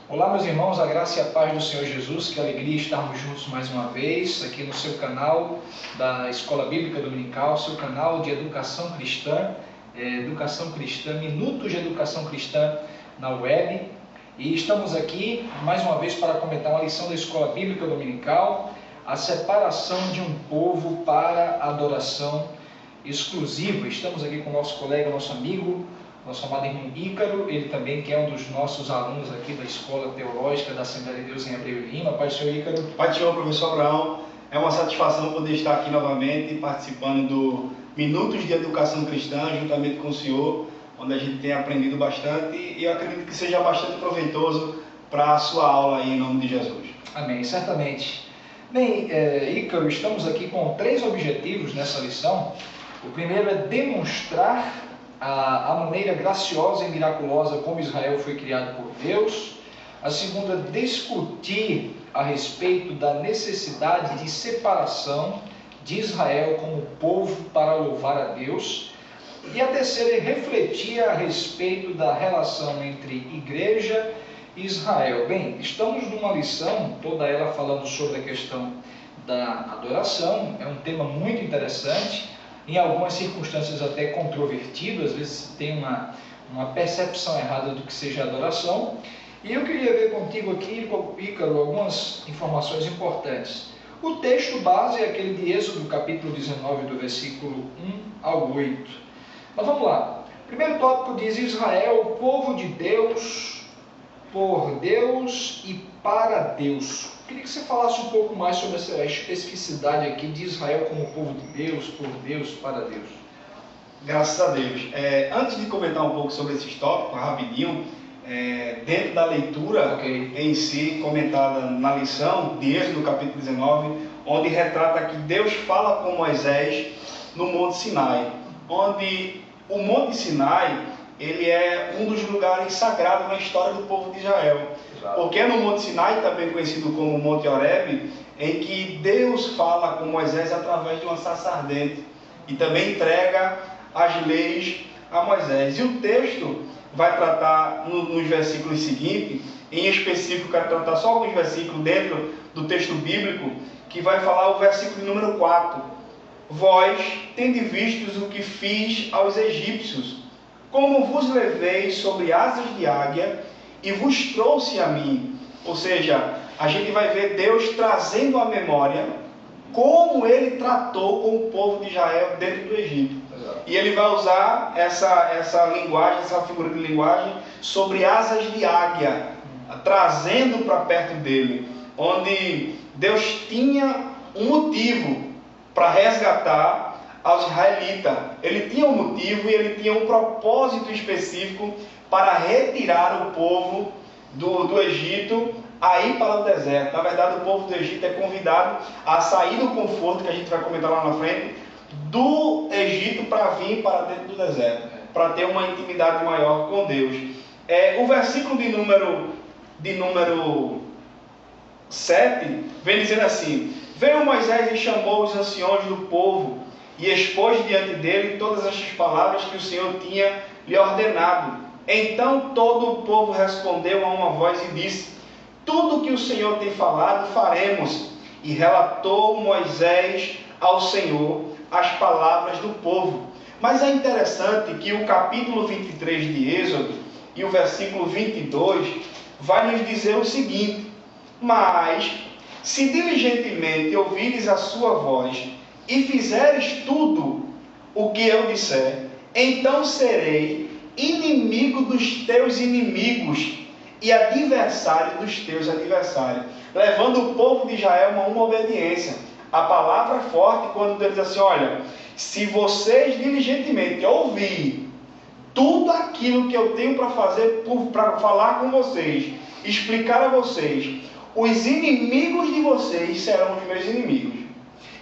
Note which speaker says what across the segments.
Speaker 1: Olá, meus irmãos, a graça e a paz do Senhor Jesus, que alegria estarmos juntos mais uma vez aqui no seu canal da Escola Bíblica Dominical, seu canal de Educação Cristã, Minutos de Educação Cristã na web. E estamos aqui mais uma vez para comentar uma lição da Escola Bíblica Dominical, a separação de um povo para adoração exclusiva. Estamos aqui com o nosso colega, nosso amigo, nosso amado irmão Ícaro, ele também que é um dos nossos alunos aqui da Escola Teológica da Assembleia de Deus em Abreu e Lima. Pai do Senhor Ícaro.
Speaker 2: Pai do Senhor, professor Abraão, é uma satisfação poder estar aqui novamente participando do Minutos de Educação Cristã, juntamente com o senhor, onde a gente tem aprendido bastante e eu acredito que seja bastante proveitoso para a sua aula aí, em nome de Jesus.
Speaker 1: Amém, certamente. Bem, Ícaro, estamos aqui com 3 objetivos nessa lição. O primeiro é demonstrar a maneira graciosa e miraculosa como Israel foi criado por Deus. A segunda, discutir a respeito da necessidade de separação de Israel como povo para louvar a Deus. E a terceira é refletir a respeito da relação entre igreja e Israel. Bem, estamos numa lição, toda ela falando sobre a questão da adoração. É um tema muito interessante, em algumas circunstâncias até controvertido, às vezes tem uma percepção errada do que seja adoração. E eu queria ver contigo aqui, Ícaro, algumas informações importantes. O texto base é aquele de Êxodo, capítulo 19, do versículo 1 ao 8. Mas vamos lá. O primeiro tópico diz: Israel, o povo de Deus, por Deus e para Deus. Queria que você falasse um pouco mais sobre essa especificidade aqui de Israel como povo de Deus, por Deus, para Deus.
Speaker 2: Graças a Deus. Antes de comentar um pouco sobre esses tópicos, rapidinho, dentro da leitura em si, comentada na lição de Êxodo, capítulo 19, onde retrata que Deus fala com Moisés no Monte Sinai, onde o Monte Sinai ele é um dos lugares sagrados na história do povo de Israel. Porque é no Monte Sinai, também conhecido como Monte Horebe, em que Deus fala com Moisés através de uma sarça ardente e também entrega as leis a Moisés. E o texto vai tratar nos versículos seguintes, em específico, quero tratar só alguns versículos dentro do texto bíblico, que vai falar o versículo número 4. Vós tende vistos o que fiz aos egípcios, como vos levei sobre asas de águia e vos trouxe a mim. Ou seja, a gente vai ver Deus trazendo à memória como ele tratou com o povo de Israel dentro do Egito. Exato. E ele vai usar essa linguagem, essa figura de linguagem sobre asas de águia, trazendo para perto dele, onde Deus tinha um motivo para resgatar aos israelitas. Ele tinha um motivo e ele tinha um propósito específico para retirar o povo do Egito a ir para o deserto. Na verdade, o povo do Egito é convidado a sair do conforto, que a gente vai comentar lá na frente, do Egito para vir para dentro do deserto, para ter uma intimidade maior com Deus. O versículo de número 7 vem dizendo assim: Veio Moisés e chamou os anciões do povo e expôs diante dele todas estas palavras que o Senhor tinha lhe ordenado. Então todo o povo respondeu a uma voz e disse: Tudo que o Senhor tem falado, faremos. E relatou Moisés ao Senhor as palavras do povo. Mas é interessante que o capítulo 23 de Êxodo e o versículo 22 vai nos dizer o seguinte: Mas, se diligentemente ouvires a sua voz e fizeres tudo o que eu disser, então serei inimigo dos teus inimigos e adversário dos teus adversários, levando o povo de Israel a uma obediência. A palavra é forte quando Deus diz assim: olha, se vocês diligentemente ouvirem tudo aquilo que eu tenho para fazer, para falar com vocês, explicar a vocês, os inimigos de vocês serão os meus inimigos,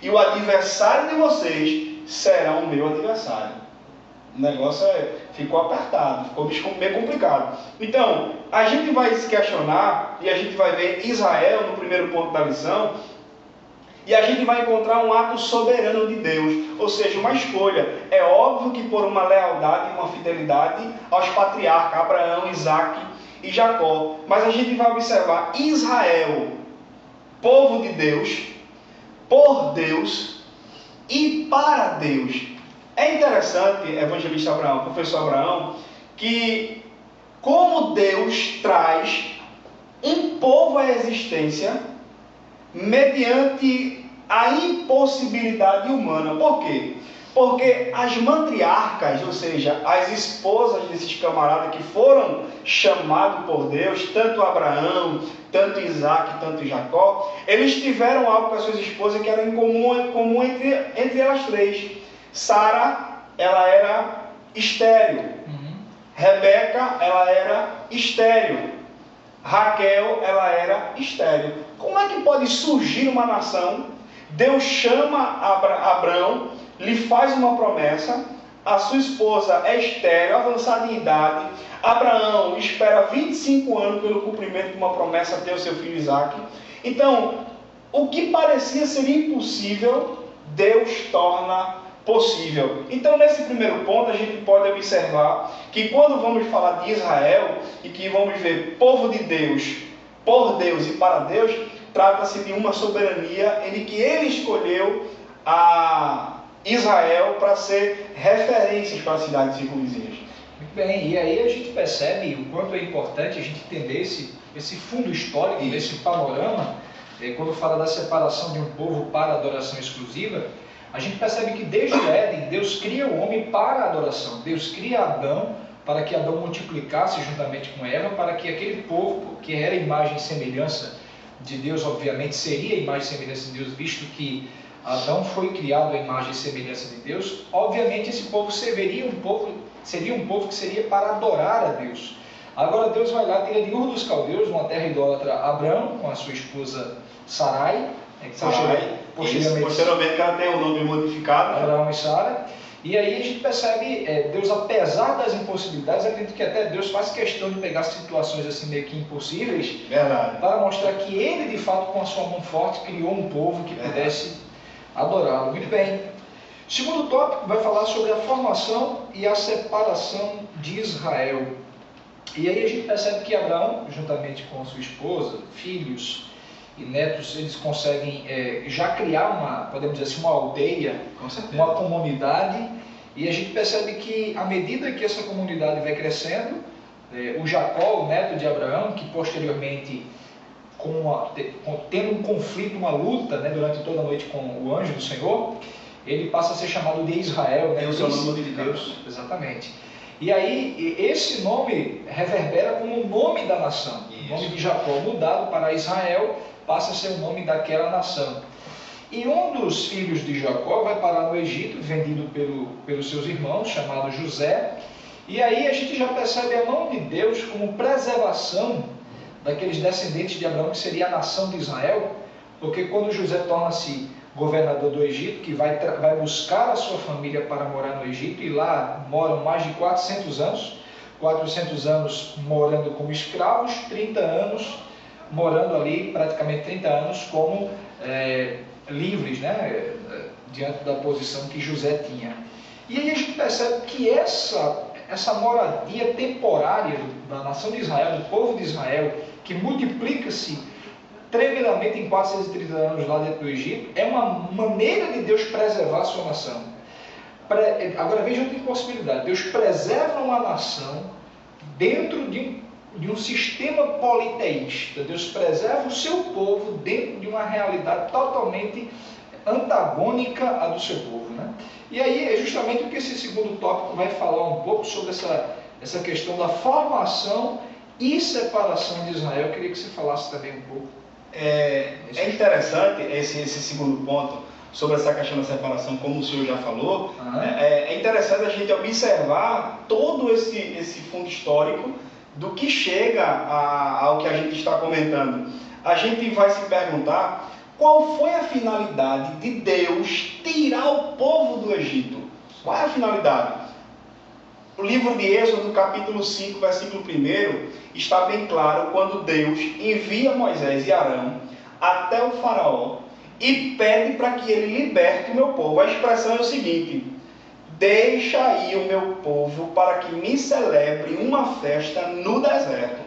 Speaker 2: e o adversário de vocês será o meu adversário. O negócio ficou apertado, ficou meio complicado. Então, a gente vai se questionar e a gente vai ver Israel no primeiro ponto da lição, e a gente vai encontrar um ato soberano de Deus, ou seja, uma escolha. É óbvio que por uma lealdade e uma fidelidade aos patriarcas Abraão, Isaque e Jacó. Mas a gente vai observar Israel, povo de Deus, por Deus e para Deus. É interessante, evangelista Abraão, professor Abraão, que como Deus traz um povo à existência mediante a impossibilidade humana. Por quê? Porque as matriarcas, ou seja, as esposas desses camaradas que foram chamados por Deus, tanto Abraão, tanto Isaac, tanto Jacó, eles tiveram algo com as suas esposas que era em comum entre elas três. Sara, ela era estéril. Rebeca, ela era estéril. Raquel, ela era estéril. Como é que pode surgir uma nação? Deus chama Abraão, lhe faz uma promessa, a sua esposa é estéril, avançada em idade. Abraão espera 25 anos pelo cumprimento de uma promessa, ter o seu filho Isaac. Então, o que parecia ser impossível, Deus torna possível. Então, nesse primeiro ponto, a gente pode observar que quando vamos falar de Israel e que vamos ver povo de Deus, por Deus e para Deus, trata-se de uma soberania em que ele escolheu a Israel para ser referências para as cidades circunvizinhas.
Speaker 1: Muito bem, e aí a gente percebe o quanto é importante a gente entender esse fundo histórico, esse panorama, quando fala da separação de um povo para a adoração exclusiva. A gente percebe que desde o Éden, Deus cria o homem para a adoração. Deus cria Adão para que Adão multiplicasse juntamente com Eva, para que aquele povo, que era imagem e semelhança de Deus, obviamente seria imagem e semelhança de Deus, visto que Adão foi criado à imagem e semelhança de Deus, obviamente esse povo seria um povo que seria para adorar a Deus. Agora Deus vai lá, tira de Ur dos Caldeus, uma terra idólatra, Abrão, com a sua esposa Sarai,
Speaker 2: posteriormente ela tem o nome modificado.
Speaker 1: Abraão e Sara. E aí a gente percebe, Deus, apesar das impossibilidades, acredito que até Deus faz questão de pegar situações assim meio que impossíveis,
Speaker 2: verdade,
Speaker 1: para mostrar que Ele, de fato, com a sua mão forte, criou um povo que pudesse adorá-lo. Muito bem. O segundo tópico vai falar sobre a formação e a separação de Israel. E aí a gente percebe que Abraão, juntamente com sua esposa, filhos e netos, eles conseguem já criar podemos dizer assim, uma aldeia, uma comunidade, e a gente percebe que à medida que essa comunidade vai crescendo, o Jacó, o neto de Abraão, que posteriormente, tendo um conflito, uma luta, durante toda a noite com o anjo do Senhor, ele passa a ser chamado de Israel,
Speaker 2: o seu nome de Deus.
Speaker 1: Exatamente. E aí, esse nome reverbera como o nome da nação. Isso. O nome de Jacó mudado para Israel passa a ser o nome daquela nação. E um dos filhos de Jacó vai parar no Egito, vendido pelos seus irmãos, chamado José. E aí a gente já percebe a mão de Deus como preservação daqueles descendentes de Abraão, que seria a nação de Israel, porque quando José torna-se governador do Egito, que vai buscar a sua família para morar no Egito, e lá moram mais de 400 anos morando como escravos, 30 anos morando ali, praticamente 30 anos como livres, diante da posição que José tinha. E aí a gente percebe que essa moradia temporária da nação de Israel, do povo de Israel, que multiplica-se tremendamente em 430 anos lá dentro do Egito, é uma maneira de Deus preservar a sua nação. Agora veja outra possibilidade: Deus preserva uma nação dentro de um sistema politeísta. Deus preserva o seu povo dentro de uma realidade totalmente antagônica à do seu povo. E aí é justamente o que esse segundo tópico vai falar um pouco sobre essa questão da formação e separação de Israel. Eu queria que você falasse também um pouco.
Speaker 2: É interessante esse segundo ponto sobre essa questão da separação, como o senhor já falou. É interessante a gente observar todo esse fundo histórico do que chega ao que a gente está comentando. A gente vai se perguntar qual foi a finalidade de Deus tirar o povo do Egito. Qual é a finalidade? O livro de Êxodo, capítulo 5, versículo 1, está bem claro quando Deus envia Moisés e Arão até o faraó e pede para que ele liberte o meu povo. A expressão é o seguinte: deixa aí o meu povo para que me celebre uma festa no deserto.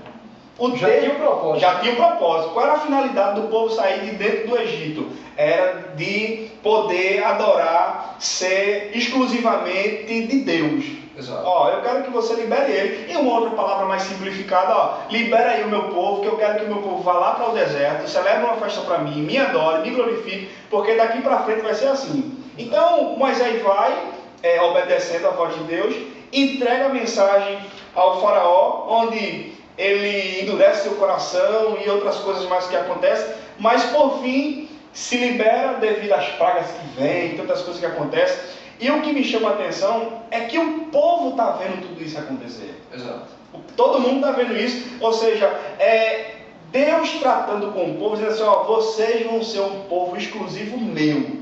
Speaker 1: Já tinha um propósito.
Speaker 2: Já tinha um propósito. Qual era a finalidade do povo sair de dentro do Egito? Era de poder adorar, ser exclusivamente de Deus.
Speaker 1: Exato.
Speaker 2: Ó, eu quero que você libere ele. E uma outra palavra mais simplificada, ó, libera aí o meu povo, que eu quero que o meu povo vá lá para o deserto, celebre uma festa para mim, me adore, me glorifique, porque daqui para frente vai ser assim. Então, Moisés vai, obedecendo a voz de Deus, entrega a mensagem ao faraó, onde ele endurece seu coração e outras coisas mais que acontecem, mas por fim se libera devido às pragas que vêm, tantas coisas que acontecem. E o que me chama a atenção é que o povo está vendo tudo isso acontecer.
Speaker 1: Exato.
Speaker 2: Todo mundo está vendo isso, ou seja, Deus tratando com o povo, dizendo assim, ó, vocês vão ser um povo exclusivo meu.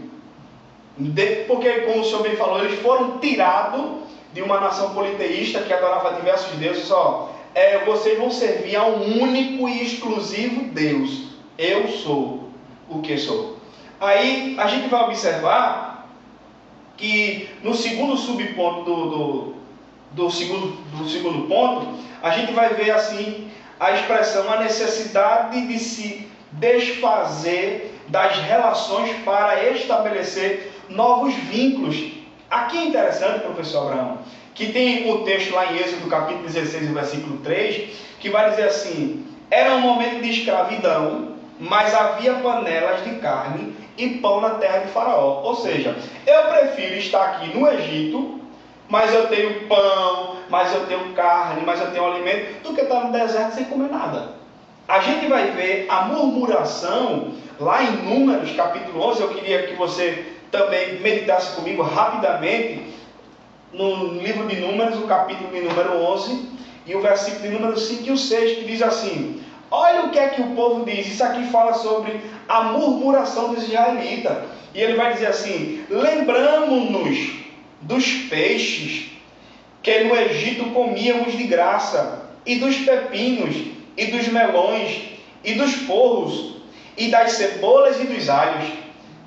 Speaker 2: Porque, como o senhor bem falou, eles foram tirados de uma nação politeísta que adorava diversos deuses, ó, vocês vão servir a um único e exclusivo Deus. Eu sou o que sou. Aí a gente vai observar que no segundo subponto do segundo ponto, a gente vai ver assim a expressão, a necessidade de se desfazer das relações para estabelecer novos vínculos. Aqui é interessante, professor Abraão, que tem o texto lá em Êxodo, capítulo 16, versículo 3, que vai dizer assim: era um momento de escravidão, mas havia panelas de carne e pão na terra de Faraó. Ou seja, eu prefiro estar aqui no Egito, mas eu tenho pão, mas eu tenho carne, mas eu tenho alimento, do que estar no deserto sem comer nada. A gente vai ver a murmuração lá em Números, capítulo 11. Eu queria que você também meditasse comigo rapidamente no livro de Números, o capítulo de número 11, e o versículo de número 5 e o 6, que diz assim: olha o que é que o povo diz. Isso aqui fala sobre a murmuração dos israelitas. E ele vai dizer assim: lembramo-nos dos peixes que no Egito comíamos de graça, e dos pepinos, e dos melões, e dos porros, e das cebolas e dos alhos.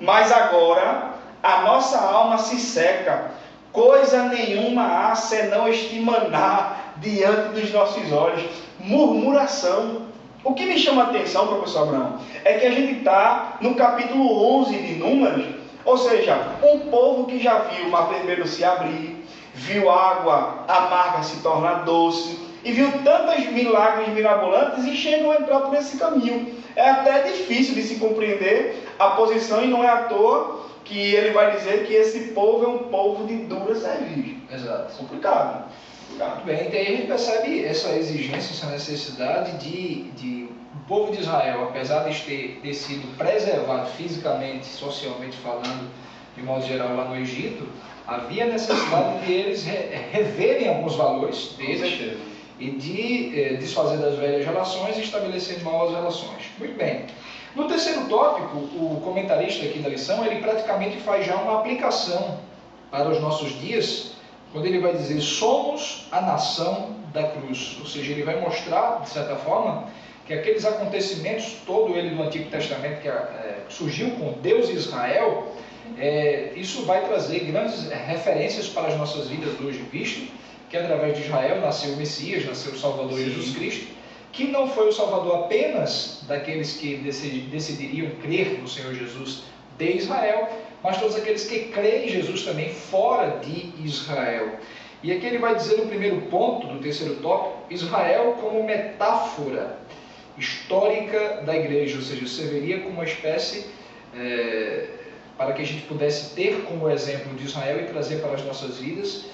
Speaker 2: Mas agora a nossa alma se seca, coisa nenhuma há senão este maná diante dos nossos olhos. Murmuração. O que me chama a atenção, professor Abraão, é que a gente está no capítulo 11 de Números, ou seja, um povo que já viu o mar vermelho se abrir, viu água amarga se tornar doce, e viu tantos milagres mirabolantes e chegam a entrar por esse caminho. É até difícil de se compreender a posição, e não é à toa que ele vai dizer que esse povo é um povo de dura serviço.
Speaker 1: Exato.
Speaker 2: Complicado.
Speaker 1: Muito bem, então aí a gente percebe essa exigência, essa necessidade de o povo de Israel, apesar de ter sido preservado fisicamente, socialmente falando, de modo geral lá no Egito, havia necessidade de eles reverem alguns valores deles e de desfazer das velhas relações e estabelecer novas relações. Muito bem. No terceiro tópico, o comentarista aqui da lição, ele praticamente faz já uma aplicação para os nossos dias, quando ele vai dizer: somos a nação da cruz. Ou seja, ele vai mostrar, de certa forma, que aqueles acontecimentos, todo ele do Antigo Testamento, que surgiu com Deus e Israel, isso vai trazer grandes referências para as nossas vidas hoje, visto que através de Israel nasceu o Messias, nasceu o Salvador Jesus Cristo, que não foi o Salvador apenas daqueles que decidiriam crer no Senhor Jesus de Israel, mas todos aqueles que creem em Jesus também fora de Israel. E aqui ele vai dizer no primeiro ponto do terceiro tópico, Israel como metáfora histórica da igreja, ou seja, serviria como uma espécie para que a gente pudesse ter como exemplo de Israel e trazer para as nossas vidas.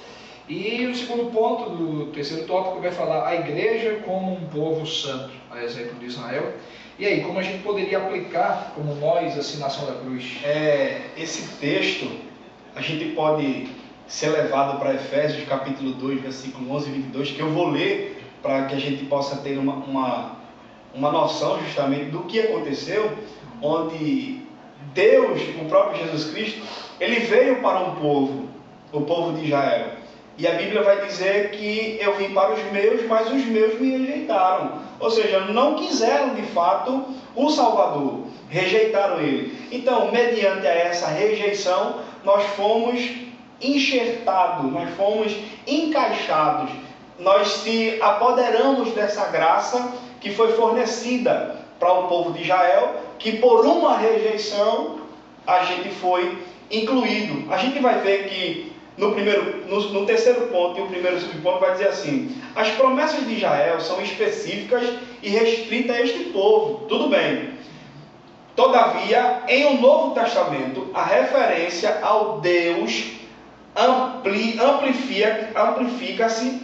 Speaker 1: E o segundo ponto do terceiro tópico vai falar a igreja como um povo santo, a exemplo de Israel. E aí, como a gente poderia aplicar como nós, assim, nação da cruz?
Speaker 2: Esse texto, a gente pode ser levado para Efésios capítulo 2, versículo 11 e 22, que eu vou ler para que a gente possa ter uma noção justamente do que aconteceu, onde Deus, o próprio Jesus Cristo, ele veio para um povo, o povo de Israel. E a Bíblia vai dizer que eu vim para os meus, mas os meus me rejeitaram. Ou seja, não quiseram de fato o Salvador, rejeitaram ele. Então, mediante essa rejeição, nós fomos enxertados, nós fomos encaixados, nós se apoderamos dessa graça que foi fornecida para o povo de Israel, que por uma rejeição a gente foi incluído. A gente vai ver que no terceiro ponto e o primeiro subponto vai dizer assim: as promessas de Israel são específicas e restritas a este povo. Tudo bem. Todavia, em um Novo Testamento, a referência ao Deus amplifica-se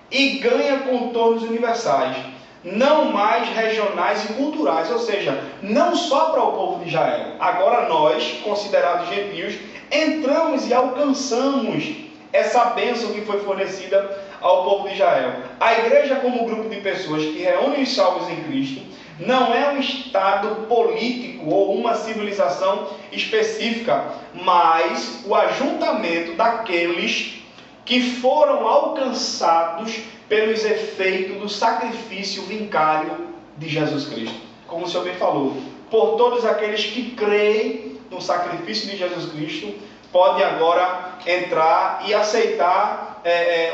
Speaker 2: e ganha contornos universais, não mais regionais e culturais, ou seja, não só para o povo de Israel. Agora nós, considerados gentios, entramos e alcançamos essa bênção que foi fornecida ao povo de Israel. A igreja, como grupo de pessoas que reúne os salvos em Cristo, não é um estado político ou uma civilização específica, mas o ajuntamento daqueles que foram alcançados pelos efeitos do sacrifício vicário de Jesus Cristo. Como o Senhor bem falou, por todos aqueles que creem no sacrifício de Jesus Cristo, podem agora entrar e aceitar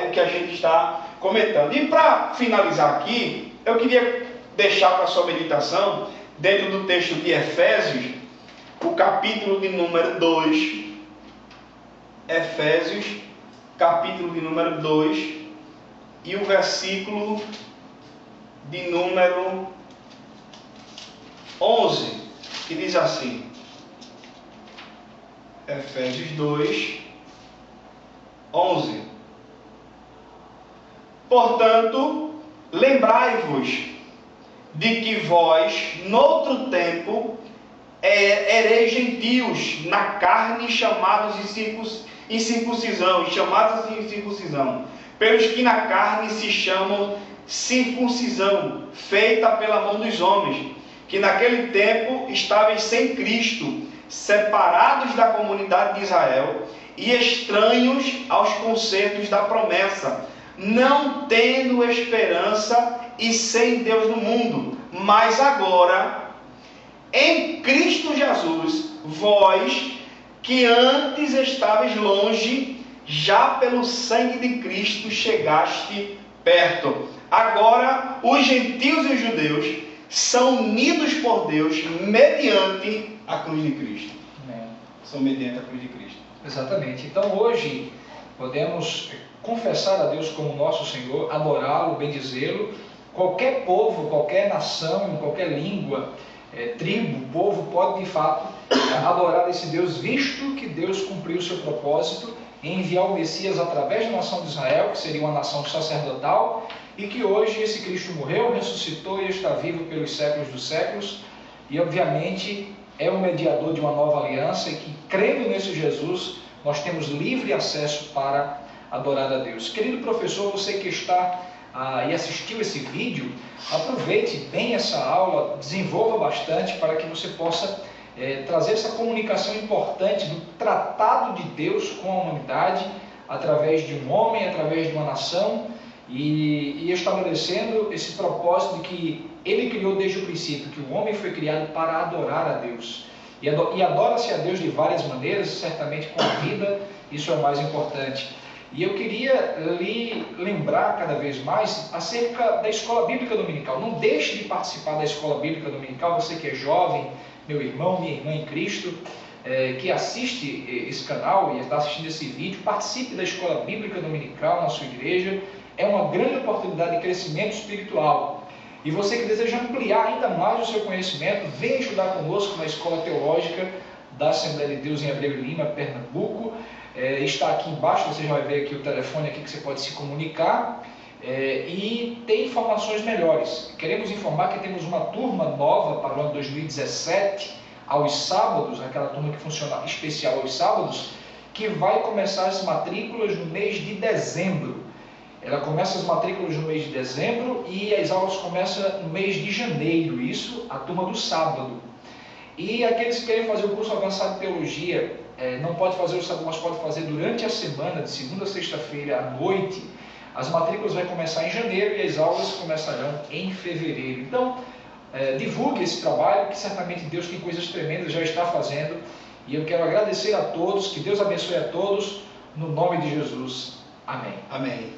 Speaker 2: o que a gente está comentando. E para finalizar aqui, eu queria deixar para a sua meditação, dentro do texto de Efésios, o capítulo de número 2, Efésios, capítulo de número 2, e o versículo de número 11, que diz assim, Efésios 2, 11. Portanto, lembrai-vos de que vós, noutro tempo, ereis gentios na carne, chamados incircuncisão, pelos que na carne se chamam circuncisão, feita pela mão dos homens, que naquele tempo estáveis sem Cristo, separados da comunidade de Israel e estranhos aos conceitos da promessa, não tendo esperança e sem Deus no mundo. Mas agora, em Cristo Jesus, vós que antes estáveis longe, já pelo sangue de Cristo chegaste perto. Agora, os gentios e os judeus são unidos por Deus mediante a cruz de Cristo.
Speaker 1: Amém.
Speaker 2: São mediante a cruz de Cristo.
Speaker 1: Exatamente. Então hoje podemos confessar a Deus como nosso Senhor, adorá-lo, bendizê-lo. Qualquer povo, qualquer nação, qualquer língua, tribo, povo pode de fato adorar esse Deus, visto que Deus cumpriu o seu propósito em enviar o Messias através da nação de Israel, que seria uma nação sacerdotal, e que hoje esse Cristo morreu, ressuscitou e está vivo pelos séculos dos séculos, e obviamente é o mediador de uma nova aliança, e que crendo nesse Jesus, nós temos livre acesso para adorar a Deus. Querido professor, você que está e assistiu esse vídeo, aproveite bem essa aula, desenvolva bastante para que você possa trazer essa comunicação importante do tratado de Deus com a humanidade, através de um homem, através de uma nação, e estabelecendo esse propósito de que Ele criou desde o princípio, que o homem foi criado para adorar a Deus. E adora-se a Deus de várias maneiras, certamente com a vida, isso é o mais importante. E eu queria lhe lembrar cada vez mais acerca da Escola Bíblica Dominical. Não deixe de participar da Escola Bíblica Dominical, você que é jovem, meu irmão, minha irmã em Cristo, que assiste esse canal e está assistindo esse vídeo, participe da Escola Bíblica Dominical na sua igreja. É uma grande oportunidade de crescimento espiritual. E você que deseja ampliar ainda mais o seu conhecimento, venha estudar conosco na Escola Teológica da Assembleia de Deus em Abreu Lima, Pernambuco. Está aqui embaixo, você já vai ver aqui o telefone aqui que você pode se comunicar e ter informações melhores. Queremos informar que temos uma turma nova para o ano 2017, aos sábados, aquela turma que funciona especial aos sábados, que vai começar as matrículas no mês de dezembro. Ela começa as matrículas no mês de dezembro e as aulas começam no mês de janeiro, isso a turma do sábado. E aqueles que querem fazer o curso avançado de teologia, não pode fazer o sábado, mas pode fazer durante a semana, de segunda a sexta-feira à noite. As matrículas vão começar em janeiro e as aulas começarão em fevereiro. Então, divulgue esse trabalho, que certamente Deus tem coisas tremendas, já está fazendo. E eu quero agradecer a todos, que Deus abençoe a todos, no nome de Jesus. Amém.
Speaker 2: Amém.